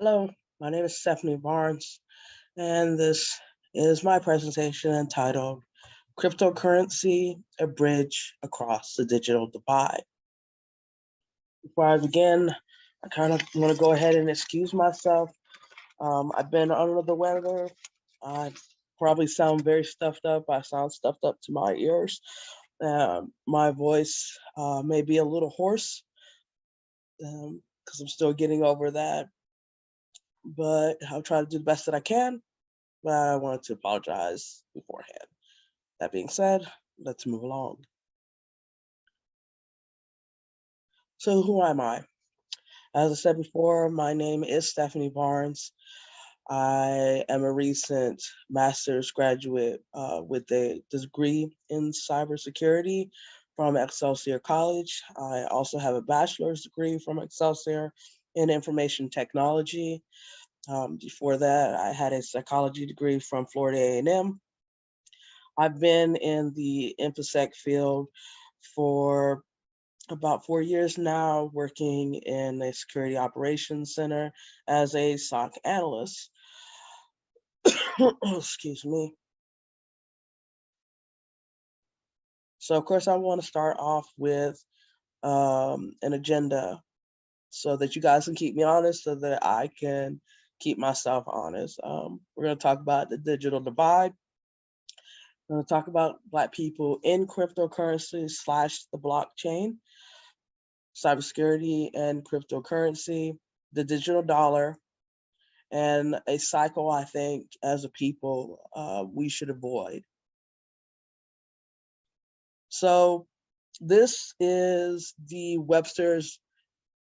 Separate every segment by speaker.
Speaker 1: Hello, my name is Stephanie Barnes, and this is my presentation entitled Cryptocurrency, a Bridge Across the Digital Divide. Before I begin, I kind of want to go ahead and excuse myself. I've been under the weather. I probably sound very stuffed up. I sound stuffed up to my ears. My voice may be a little hoarse because I'm still getting over that, but I'll try to do the best that I can. But I wanted to apologize beforehand. That being said, let's move along. So who am I? As I said before, my name is Stephanie Barnes. I am a recent master's graduate with a degree in cybersecurity from Excelsior College. I also have a bachelor's degree from Excelsior in information technology. Before that, I had a psychology degree from Florida A&M. I've been in the InfoSec field for about 4 years now, working in a security operations center as a SOC analyst. Excuse me. So of course I want to start off with an agenda so that you guys can keep me honest, so that I can keep myself honest. We're going to talk about the digital divide. We're going to talk about Black people in cryptocurrency / the blockchain, cybersecurity and cryptocurrency, the digital dollar, and a cycle I think as a people we should avoid. So this is the Webster's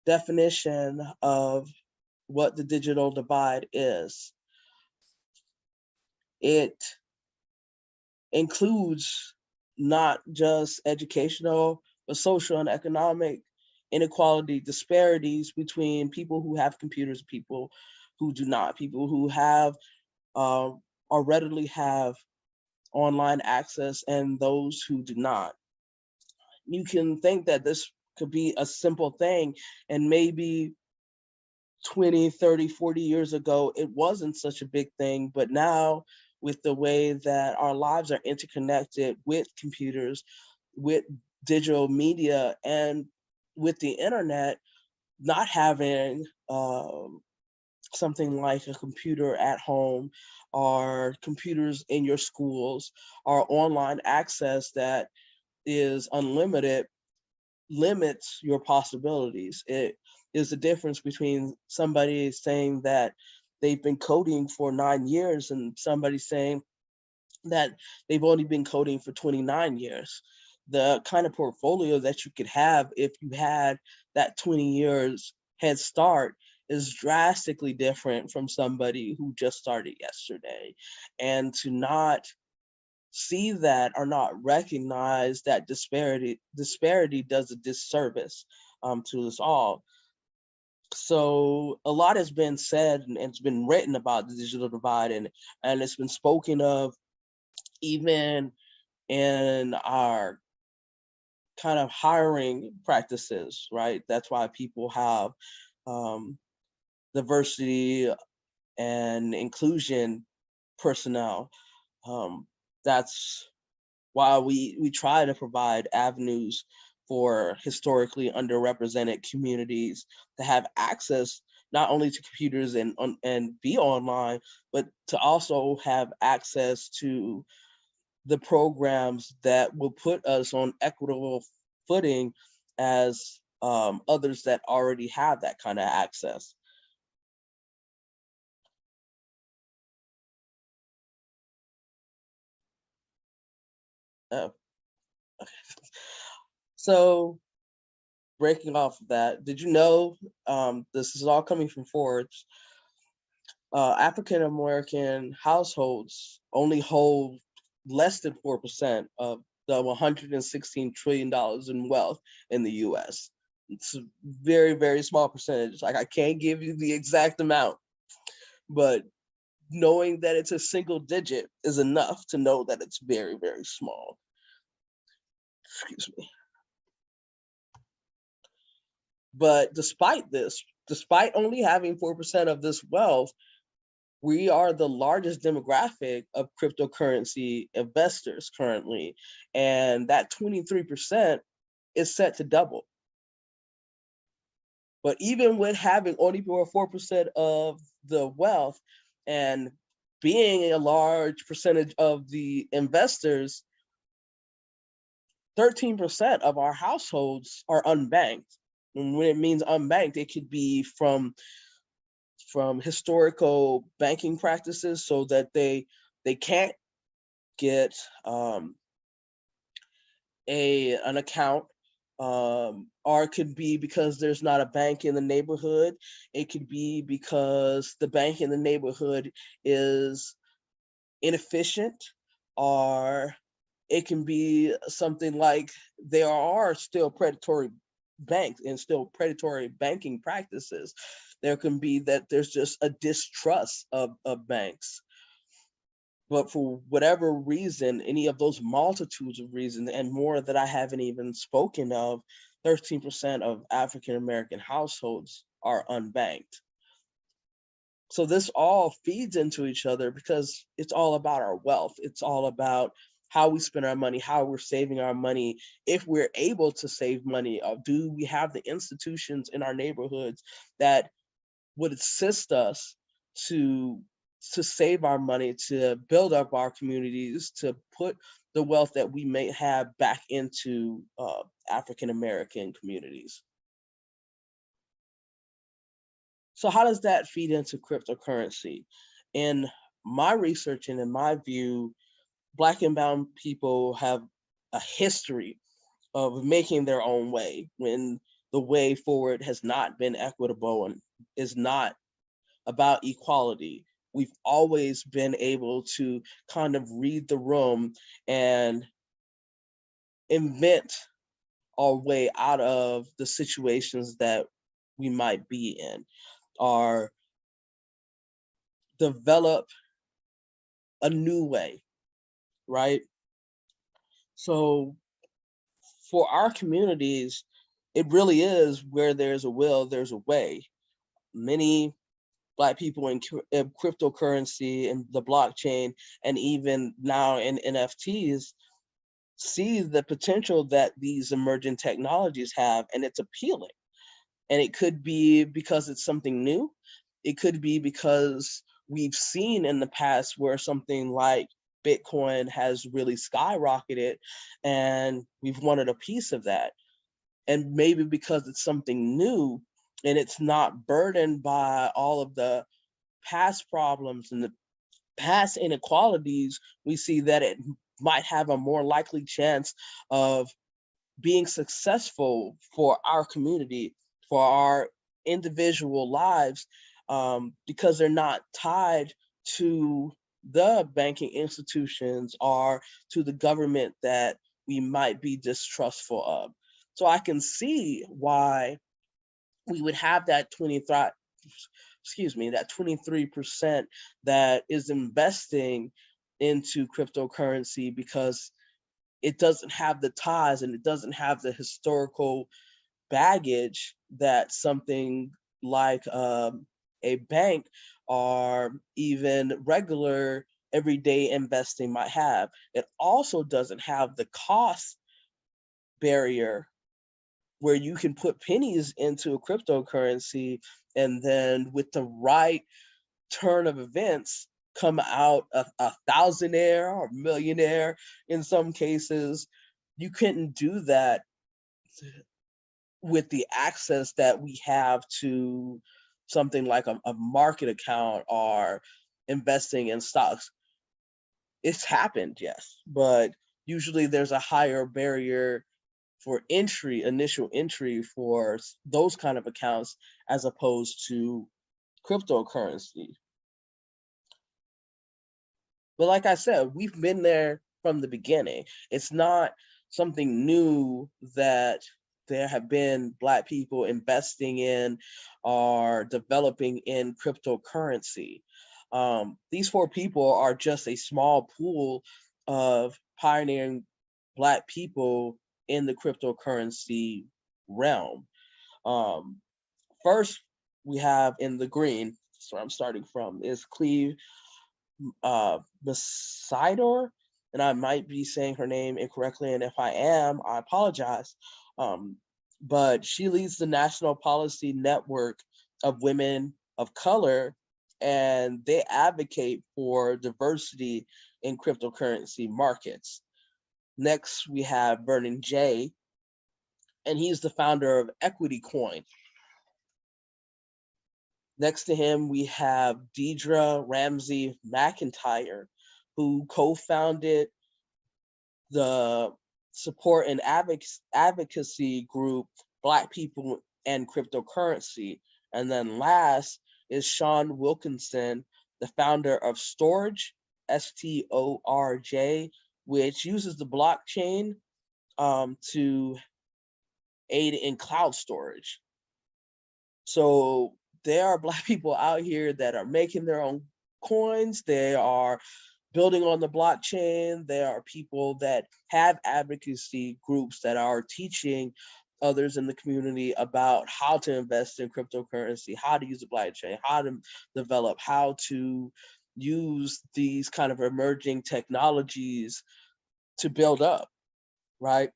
Speaker 1: definition of what the digital divide is. It includes not just educational, but social and economic inequality, disparities between people who have computers and people who do not, people who have or readily have online access and those who do not. You can think that this could be a simple thing, and maybe 20, 30, 40 years ago, it wasn't such a big thing, but now with the way that our lives are interconnected with computers, with digital media, and with the internet, not having something like a computer at home or computers in your schools or online access that is unlimited limits your possibilities. It is the difference between somebody saying that they've been coding for 9 years and somebody saying that they've only been coding for 29 years. The kind of portfolio that you could have if you had that 20 years head start is drastically different from somebody who just started yesterday. And to not see that or not recognize that disparity does a disservice to us all. So a lot has been said and it's been written about the digital divide, and it's been spoken of even in our kind of hiring practices, right? That's why people have diversity and inclusion personnel. That's why we try to provide avenues for historically underrepresented communities to have access not only to computers and be online, but to also have access to the programs that will put us on equitable footing as others that already have that kind of access. Oh, okay. So breaking off of that, did you know, this is all coming from Forbes, African American households only hold less than 4% of the $116 trillion in wealth in the US. It's a very, very small percentage. Like, I can't give you the exact amount, but knowing that it's a single digit is enough to know that it's very, very small. Excuse me. But despite this, despite only having 4% of this wealth, we are the largest demographic of cryptocurrency investors currently. And that 23% is set to double. But even with having only 4% of the wealth and being a large percentage of the investors, 13% of our households are unbanked. And when it means unbanked, it could be from historical banking practices, so that they can't get an account, or it could be because there's not a bank in the neighborhood. It could be because the bank in the neighborhood is inefficient, or it can be something like there are still predatory banks and still predatory banking practices. There can be that there's just a distrust of banks. But for whatever reason, any of those multitudes of reasons and more that I haven't even spoken of, 13% of African American households are unbanked. So this all feeds into each other because it's all about our wealth. It's all about how we spend our money, how we're saving our money, if we're able to save money. Do we have the institutions in our neighborhoods that would assist us to save our money, to build up our communities, to put the wealth that we may have back into African American communities? So how does that feed into cryptocurrency? In my research and in my view, Black and brown people have a history of making their own way when the way forward has not been equitable and is not about equality. We've always been able to kind of read the room and invent our way out of the situations that we might be in, or develop a new way, right? So for our communities, it really is where there's a will, there's a way. Many Black people in cryptocurrency and the blockchain, and even now in NFTs, see the potential that these emerging technologies have, and it's appealing. And it could be because it's something new. It could be because we've seen in the past where something like Bitcoin has really skyrocketed and we've wanted a piece of that. And maybe because it's something new and it's not burdened by all of the past problems and the past inequalities, we see that it might have a more likely chance of being successful for our community, for our individual lives, because they're not tied to the banking institutions or to the government that we might be distrustful of. So I can see why we would have that 23% that is investing into cryptocurrency, because it doesn't have the ties and it doesn't have the historical baggage that something like a bank or even regular everyday investing might have. It also doesn't have the cost barrier where you can put pennies into a cryptocurrency and then with the right turn of events come out a thousandaire or millionaire in some cases. You couldn't do that with the access that we have to something like a market account or investing in stocks. It's happened, yes, but usually there's a higher barrier for entry, initial entry for those kind of accounts as opposed to cryptocurrency. But like I said, we've been there from the beginning. It's not something new that there have been Black people investing in or developing in cryptocurrency. These four people are just a small pool of pioneering Black people in the cryptocurrency realm. First, we have in the green, that's where I'm starting from, is Cleve Besidor, and I might be saying her name incorrectly, and if I am, I apologize. But she leads the National Policy Network of Women of Color, and they advocate for diversity in cryptocurrency markets. Next, we have Vernon J., and he's the founder of Equity Coin. Next to him, we have Deidre Ramsey McIntyre, who co-founded the support and advocacy group Black People and Cryptocurrency. And then last is Sean Wilkinson, the founder of Storj, STORJ, which uses the blockchain to aid in cloud storage. So there are Black people out here that are making their own coins. They are building on the blockchain. There are people that have advocacy groups that are teaching others in the community about how to invest in cryptocurrency, how to use the blockchain, how to develop, how to use these kind of emerging technologies to build up, right?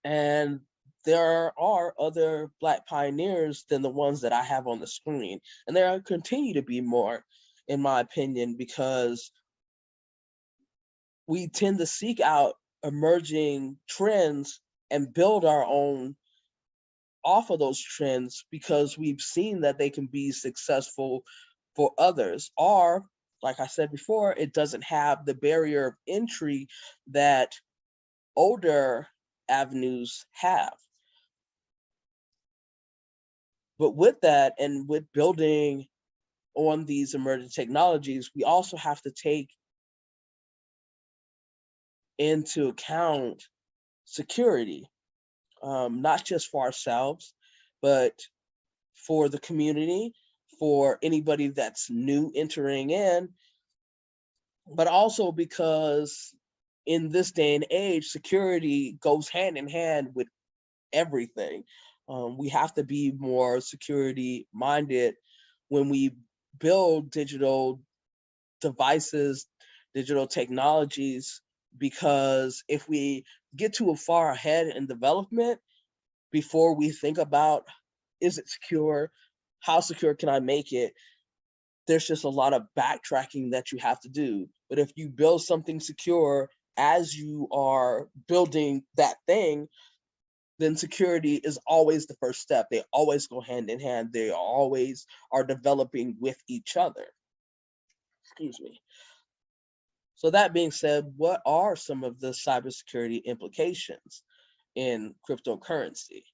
Speaker 1: And there are other Black pioneers than the ones that I have on the screen. And there continue to be more, in my opinion, because we tend to seek out emerging trends and build our own off of those trends because we've seen that they can be successful for others. Or, like I said before, it doesn't have the barrier of entry that older avenues have. But with that, and with building on these emerging technologies, we also have to take into account security, not just for ourselves, but for the community, for anybody that's new entering in, but also because in this day and age, security goes hand in hand with everything. We have to be more security minded when we build digital devices, digital technologies, because if we get too far ahead in development before we think about, is it secure? How secure can I make it? There's just a lot of backtracking that you have to do. But if you build something secure as you are building that thing, then security is always the first step. They always go hand in hand. They always are developing with each other. Excuse me. So that being said, what are some of the cybersecurity implications in cryptocurrency?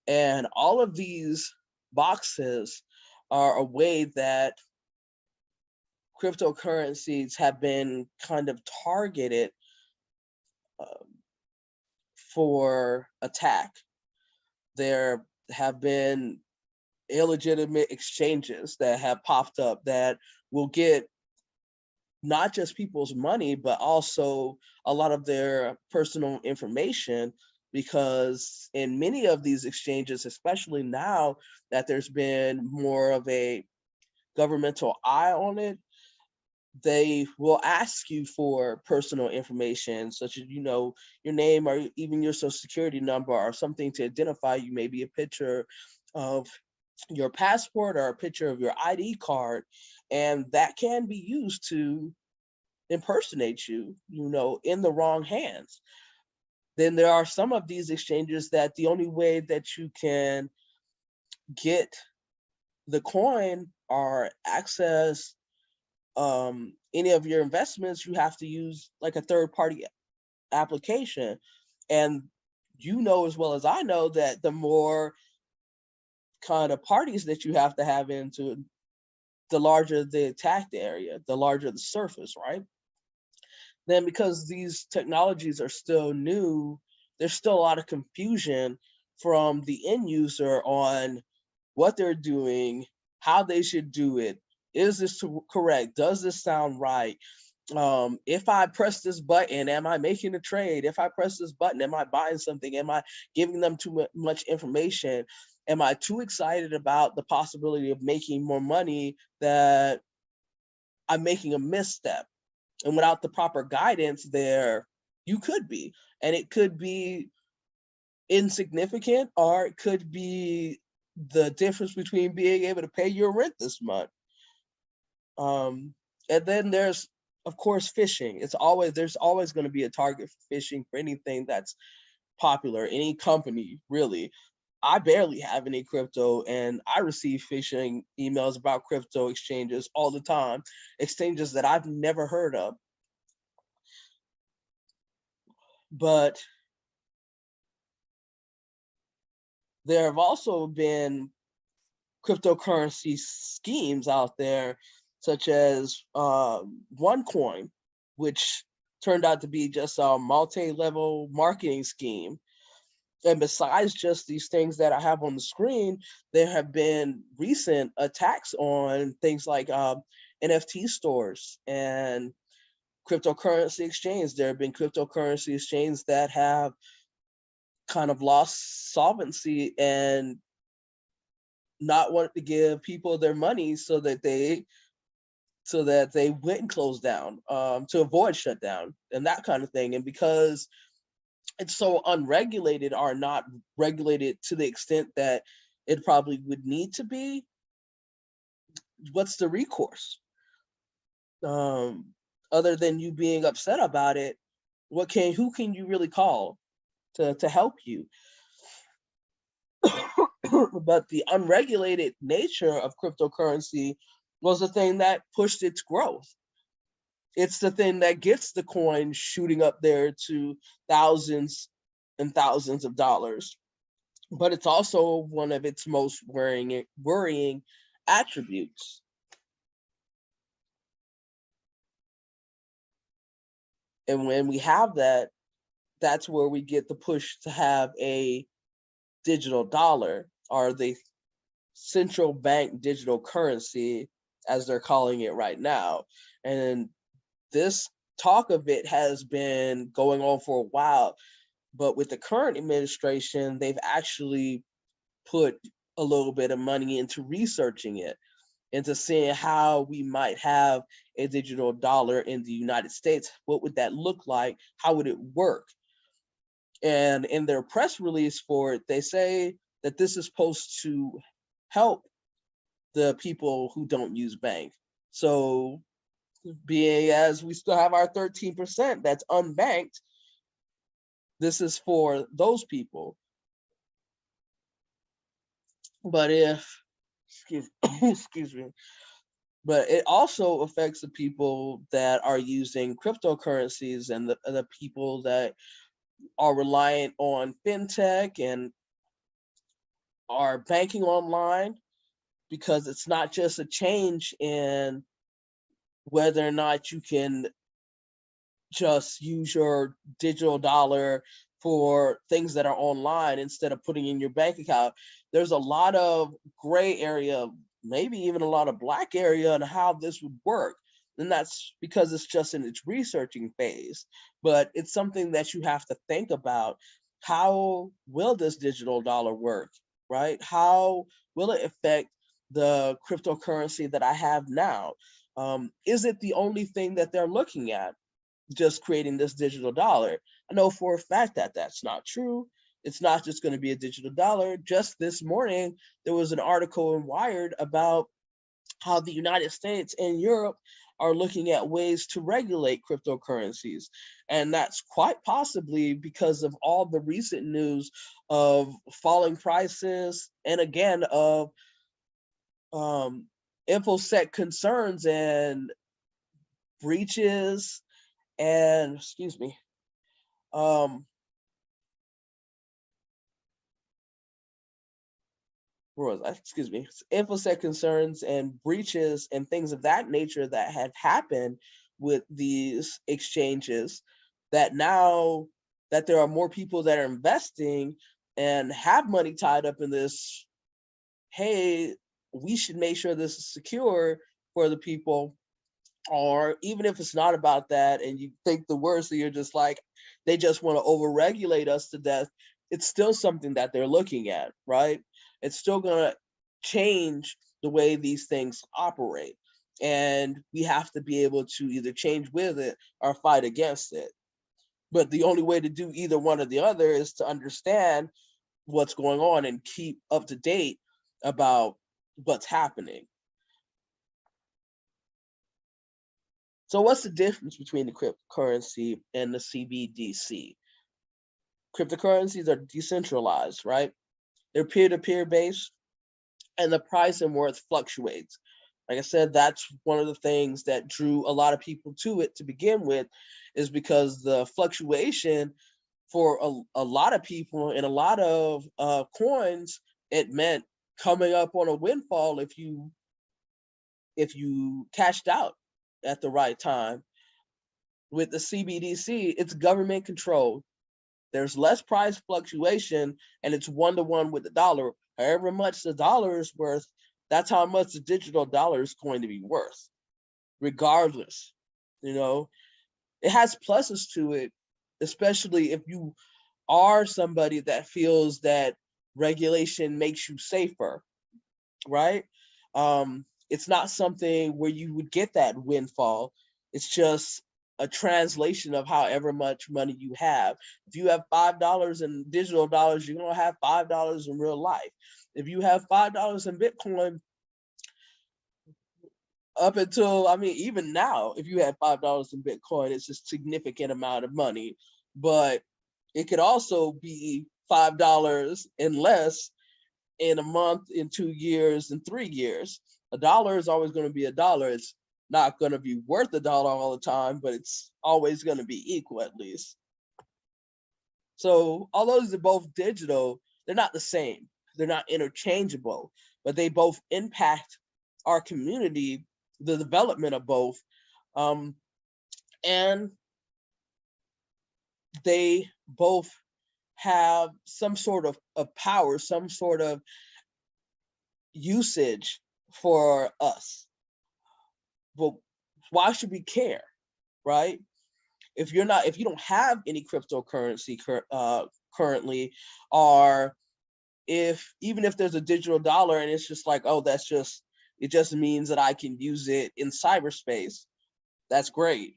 Speaker 1: And all of these boxes are a way that cryptocurrencies have been kind of targeted for attack. There have been illegitimate exchanges that have popped up that will get not just people's money, but also a lot of their personal information, because in many of these exchanges, especially now that there's been more of a governmental eye on it, they will ask you for personal information, such as, your name or even your social security number or something to identify you, maybe a picture of your passport or a picture of your ID card. And that can be used to impersonate you, in the wrong hands. Then there are some of these exchanges that the only way that you can get the coin or access any of your investments, you have to use like a third party application. And as well as I know that the more kind of parties that you have to have into, the larger the attacked area, the larger the surface, right? Then because these technologies are still new, there's still a lot of confusion from the end user on what they're doing, how they should do it. Is this correct? Does this sound right? If I press this button, am I making a trade? If I press this button, am I buying something? Am I giving them too much information? am I too excited about the possibility of making more money that I'm making a misstep? And without the proper guidance there, you could be. And it could be insignificant, or it could be the difference between being able to pay your rent this month. And then there's, of course, phishing. There's always going to be a target for phishing for anything that's popular, any company, really. I barely have any crypto, and I receive phishing emails about crypto exchanges all the time, exchanges that I've never heard of. But there have also been cryptocurrency schemes out there, such as OneCoin, which turned out to be just a multi-level marketing scheme. And besides just these things that I have on the screen, there have been recent attacks on things like NFT stores and cryptocurrency exchanges. There have been cryptocurrency exchanges that have kind of lost solvency and not wanted to give people their money so that they wouldn't close down, to avoid shutdown and that kind of thing. And because it's so unregulated, or not regulated to the extent that it probably would need to be, what's the recourse? Other than you being upset about it, who can you really call to help you? But the unregulated nature of cryptocurrency was the thing that pushed its growth. It's the thing that gets the coin shooting up there to thousands and thousands of dollars. But it's also one of its most worrying attributes. And when we have that, that's where we get the push to have a digital dollar, or the central bank digital currency, as they're calling it right now. And this talk of it has been going on for a while, but with the current administration, they've actually put a little bit of money into researching it, into seeing how we might have a digital dollar in the United States. What would that look like? How would it work? And in their press release for it, they say that this is supposed to help the people who don't use bank. So being as we still have our 13% that's unbanked, this is for those people. But excuse me, but it also affects the people that are using cryptocurrencies, and the people that are reliant on fintech and are banking online, because it's not just a change in whether or not you can just use your digital dollar for things that are online instead of putting in your bank account. There's a lot of gray area, maybe even a lot of black area on how this would work. And that's because it's just in its researching phase. But it's something that you have to think about. How will this digital dollar work, right? How will it affect the cryptocurrency that I have now? Is it the only thing that they're looking at, just creating this digital dollar? I know for a fact that that's not true. It's not just going to be a digital dollar. Just this morning, there was an article in Wired about how the United States and Europe are looking at ways to regulate cryptocurrencies. And that's quite possibly because of all the recent news of falling prices, and again, of InfoSec concerns and breaches, and InfoSec concerns and breaches and things of that nature that have happened with these exchanges, that now that there are more people that are investing and have money tied up in this, hey, we should make sure this is secure for the people. Or even if it's not about that and you think the worst, so you're just like, they just want to overregulate us to death, it's still something that they're looking at, right? It's still going to change the way these things operate. And we have to be able to either change with it or fight against it. But the only way to do either one or the other is to understand what's going on and keep up to date about what's happening. So what's the difference between the cryptocurrency and the CBDC? Cryptocurrencies are decentralized, right? They're peer-to-peer based, and the price and worth fluctuates. Like I said, that's one of the things that drew a lot of people to it to begin with, is because the fluctuation for a lot of people and a lot of coins, it meant coming up on a windfall if you cashed out at the right time. With the CBDC, it's government controlled. There's less price fluctuation, and it's 1-to-1 with the dollar. However much the dollar is worth, that's how much the digital dollar is going to be worth, regardless. You know, it has pluses to it, especially if you are somebody that feels that regulation makes you safer, right? It's not something where you would get that windfall. It's just a translation of however much money you have. If you have $5 in digital dollars, you're gonna have $5 in real life. If you have $5 in Bitcoin, up until, I mean, even now, if you have $5 in Bitcoin, it's a significant amount of money. But it could also be $5 and less in a month, in 2 years, in 3 years. A dollar is always going to be a dollar. It's not going to be worth $1 all the time, but it's always going to be equal at least. So although these are both digital, they're not the same. They're not interchangeable, but they both impact our community, the development of both, and they both have some sort of power, some sort of usage for us. But why should we care, right? If you don't have any cryptocurrency currently, or even if there's a digital dollar and it's just like, oh, it just means that I can use it in cyberspace, that's great.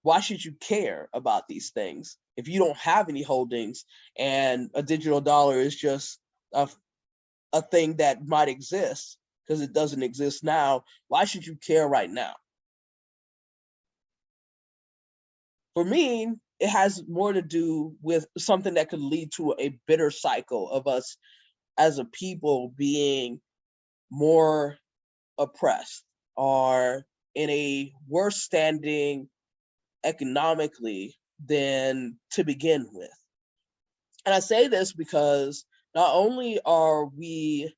Speaker 1: Why should you care about these things? If you don't have any holdings and a digital dollar is just a thing that might exist because it doesn't exist now, why should you care right now? For me, it has more to do with something that could lead to a bitter cycle of us as a people being more oppressed or in a worse standing economically than to begin with. And I say this because not only are we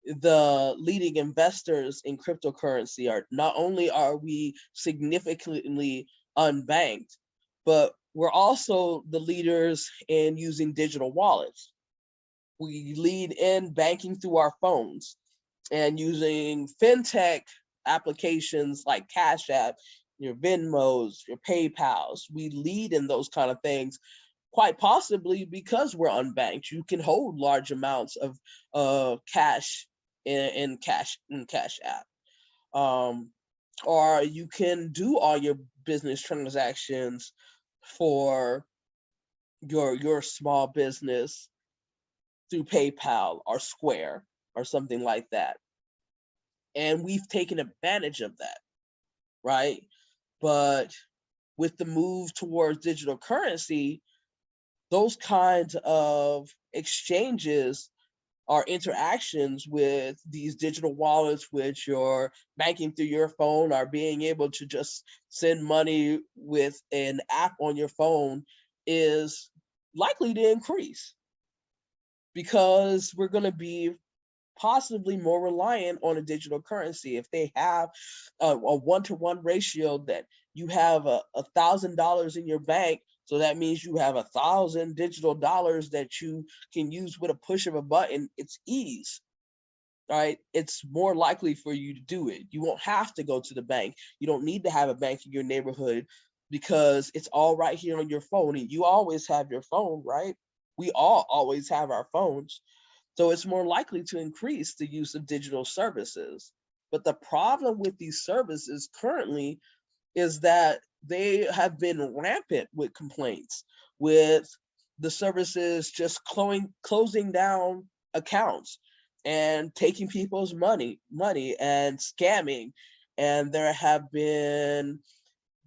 Speaker 1: the leading investors in cryptocurrency, or not only are we significantly unbanked, but we're also the leaders in using digital wallets. We lead in banking through our phones and using fintech applications like Cash App, your Venmos, your PayPals. We lead in those kind of things, quite possibly because we're unbanked. You can hold large amounts of cash in Cash App, or you can do all your business transactions for your small business through PayPal or Square or something like that. And we've taken advantage of that, right? But with the move towards digital currency, those kinds of exchanges or interactions with these digital wallets, which you're banking through your phone, or being able to just send money with an app on your phone, is likely to increase because we're going to be possibly more reliant on a digital currency. If they have a 1-to-1 ratio that you have $1,000 in your bank, so that means you have 1,000 digital dollars that you can use with a push of a button. It's ease, right? It's more likely for you to do it. You won't have to go to the bank. You don't need to have a bank in your neighborhood because it's all right here on your phone. And you always have your phone, right? We all always have our phones. So it's more likely to increase the use of digital services. But the problem with these services currently is that they have been rampant with complaints, with the services just closing down accounts and taking people's money and scamming. And there have been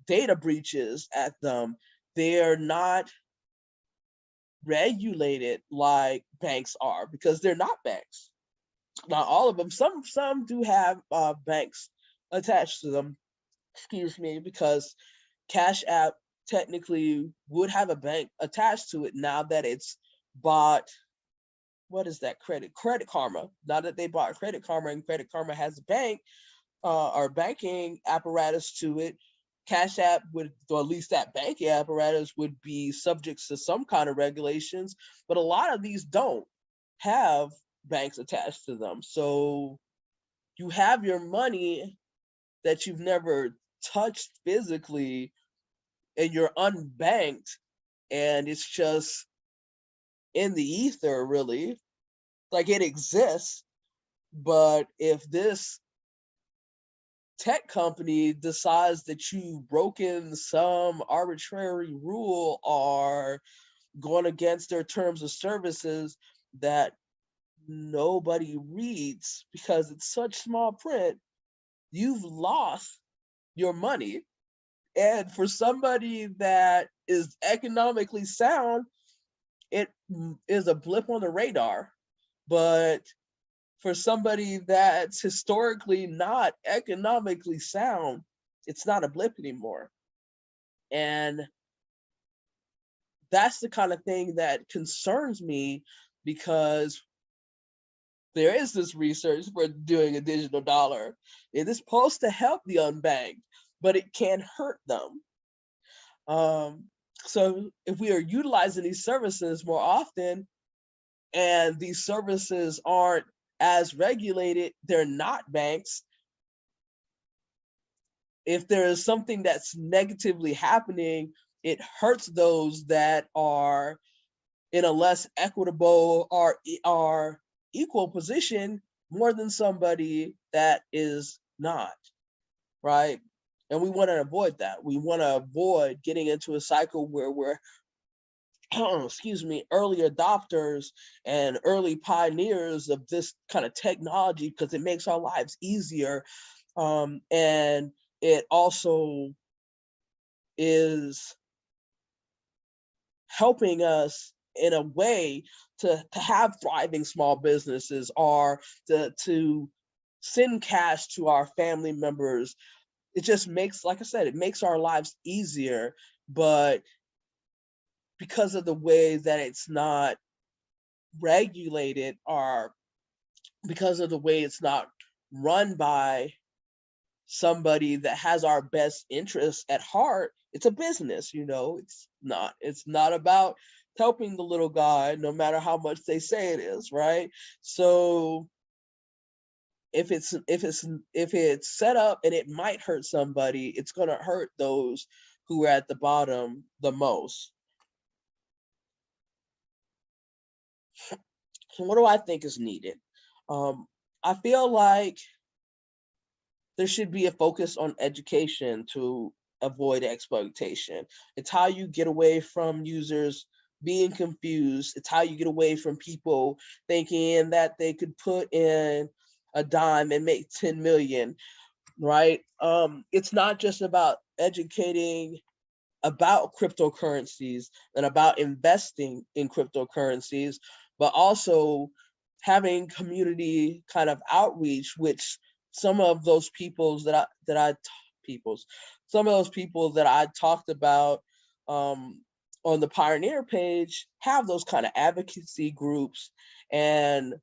Speaker 1: data breaches at them. They're not regulated like banks are, because they're not banks. Not all of them. Some do have banks attached to them. Excuse me, because Cash App technically would have a bank attached to it now that it's bought. What is that? Credit Karma. Now that they bought Credit Karma, and Credit Karma has a bank or banking apparatus to it, Cash App would, or at least that banking apparatus would be subject to some kind of regulations, but a lot of these don't have banks attached to them. So you have your money that you've never touched physically and you're unbanked, and it's just in the ether, really. Like, it exists, but if this tech company decides that you've broken some arbitrary rule or going against their terms of services that nobody reads because it's such small print, you've lost your money. And for somebody that is economically sound, it is a blip on the radar. But for somebody that's historically not economically sound, it's not a blip anymore. And that's the kind of thing that concerns me, because there is this research for doing a digital dollar. It is supposed to help the unbanked, but it can hurt them. So if we are utilizing these services more often, and these services aren't as regulated, they're not banks. If there is something that's negatively happening, it hurts those that are in a less equitable or equal position more than somebody that is not, right? And we want to avoid that. We want to avoid getting into a cycle where we're excuse me, early adopters and early pioneers of this kind of technology, because it makes our lives easier. And it also is helping us in a way to have thriving small businesses, or to send cash to our family members. It just makes, like I said, it makes our lives easier. But because of the way that it's not regulated, or because of the way it's not run by somebody that has our best interests at heart, it's a business, it's not about helping the little guy, no matter how much they say it is, right? So if it's set up and it might hurt somebody, it's going to hurt those who are at the bottom the most. So what do I think is needed? I feel like there should be a focus on education to avoid exploitation. It's how you get away from users being confused. It's how you get away from people thinking that they could put in a dime and make 10 million, right? It's not just about educating about cryptocurrencies and about investing in cryptocurrencies, but also having community kind of outreach, which some of those peoples that I talked about on the Pioneer page have those kind of advocacy groups and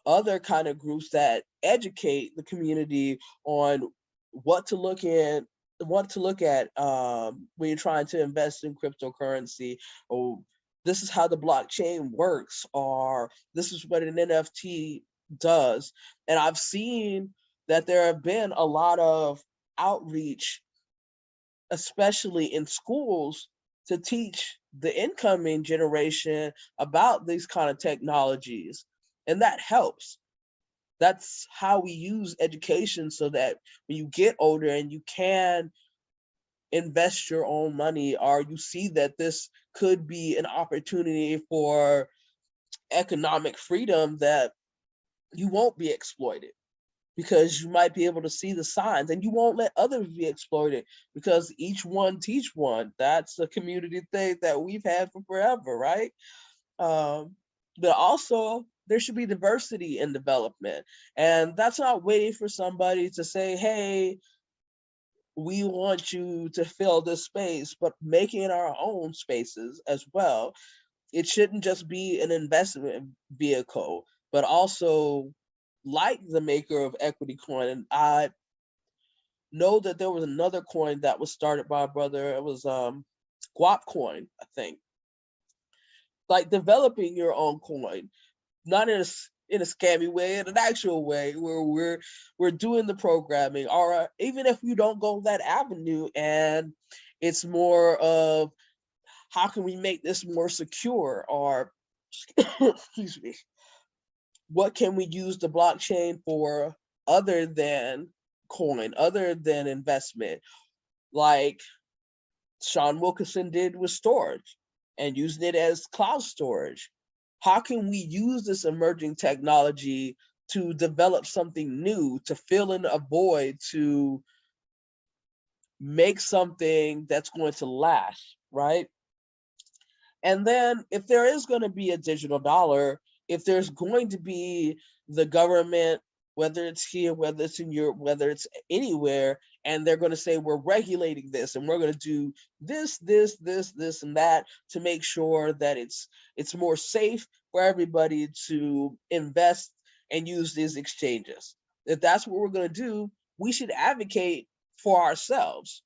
Speaker 1: other kind of groups that educate the community on what to look at when you're trying to invest in cryptocurrency, or this is how the blockchain works, or this is what an NFT does. And I've seen that there have been a lot of outreach, especially in schools, to teach the incoming generation about these kind of technologies. And that helps. That's how we use education, so that when you get older and you can invest your own money, or you see that this could be an opportunity for economic freedom, that you won't be exploited, because you might be able to see the signs, and you won't let others be exploited, because each one teach one. That's a community thing that we've had for forever, right? But also, there should be diversity in development, and that's not waiting for somebody to say, hey, we want you to fill this space, but making our own spaces as well. It shouldn't just be an investment vehicle, but also, like the maker of Equity Coin, and I know that there was another coin that was started by a brother. It was Guap Coin, I think. Like developing your own coin, not in a scammy way, in an actual way, where we're doing the programming, or even if you don't go that avenue, and it's more of, how can we make this more secure, or excuse me, what can we use the blockchain for other than coin, other than investment, like Sean Wilkinson did with storage and using it as cloud storage. How can we use this emerging technology to develop something new, to fill in a void, to make something that's going to last, right? And then if there is going to be a digital dollar, if there's going to be the government, whether it's here, whether it's in Europe, whether it's anywhere, and they're going to say, we're regulating this, and we're going to do this, and that, to make sure that it's more safe for everybody to invest and use these exchanges. If that's what we're going to do, we should advocate for ourselves.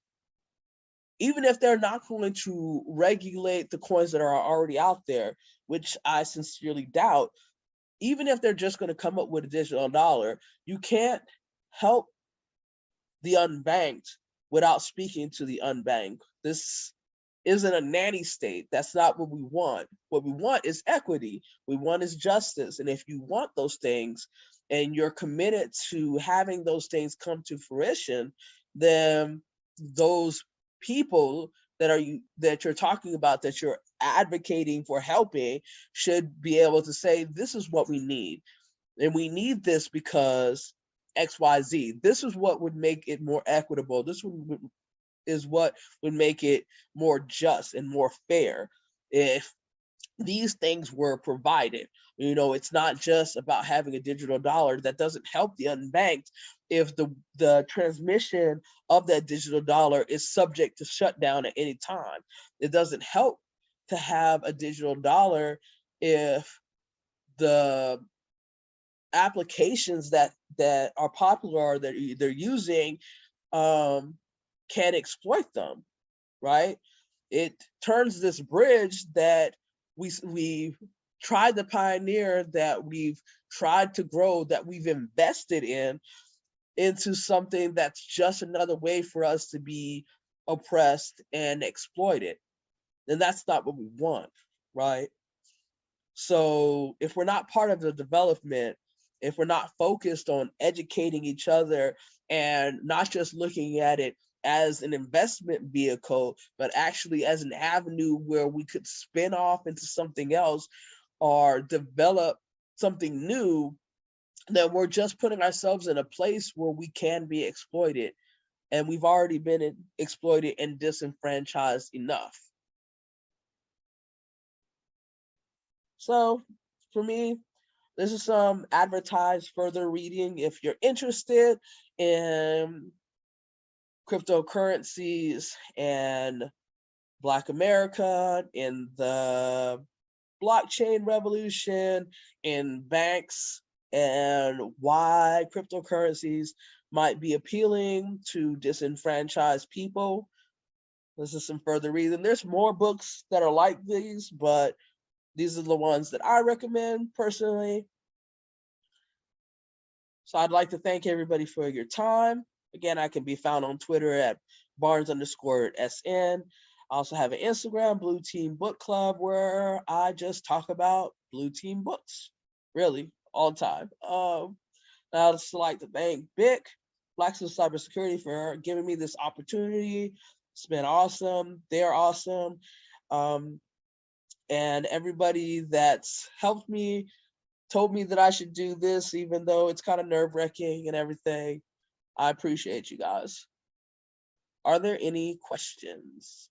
Speaker 1: Even if they're not going to regulate the coins that are already out there, which I sincerely doubt, even if they're just going to come up with a digital dollar, you can't help the unbanked without speaking to the unbanked. This isn't a nanny state. That's not what we want. What we want is equity. We want is justice. And if you want those things, and you're committed to having those things come to fruition, then those people that you're talking about, that you're advocating for helping, should be able to say, this is what we need. And we need this because XYZ. This is what would make it more equitable. Is what would make it more just and more fair if these things were provided. It's not just about having a digital dollar. That doesn't help the unbanked if the transmission of that digital dollar is subject to shutdown at any time. It doesn't help to have a digital dollar if the applications that are popular, or that they're using, can exploit them, right? It turns this bridge that we tried to pioneer, that we've tried to grow, that we've invested in, into something that's just another way for us to be oppressed and exploited. And that's not what we want, right? So if we're not part of the development, if we're not focused on educating each other, and not just looking at it as an investment vehicle, but actually as an avenue where we could spin off into something else, or develop something new, then we're just putting ourselves in a place where we can be exploited. And we've already been exploited and disenfranchised enough. So for me, this is some advertised further reading. If you're interested in cryptocurrencies and Black America, in the blockchain revolution, in banks, and why cryptocurrencies might be appealing to disenfranchised people, this is some further reading. There's more books that are like these, but these are the ones that I recommend personally. So I'd like to thank everybody for your time. Again, I can be found on Twitter at Barnes_SN. I also have an Instagram, Blue Team Book Club, where I just talk about Blue Team books, really, all the time. I'd just like to thank BIC, Black Civil Cybersecurity, for giving me this opportunity. It's been awesome. They're awesome. And everybody that's helped me, told me that I should do this, even though it's kind of nerve-wracking and everything. I appreciate you guys. Are there any questions?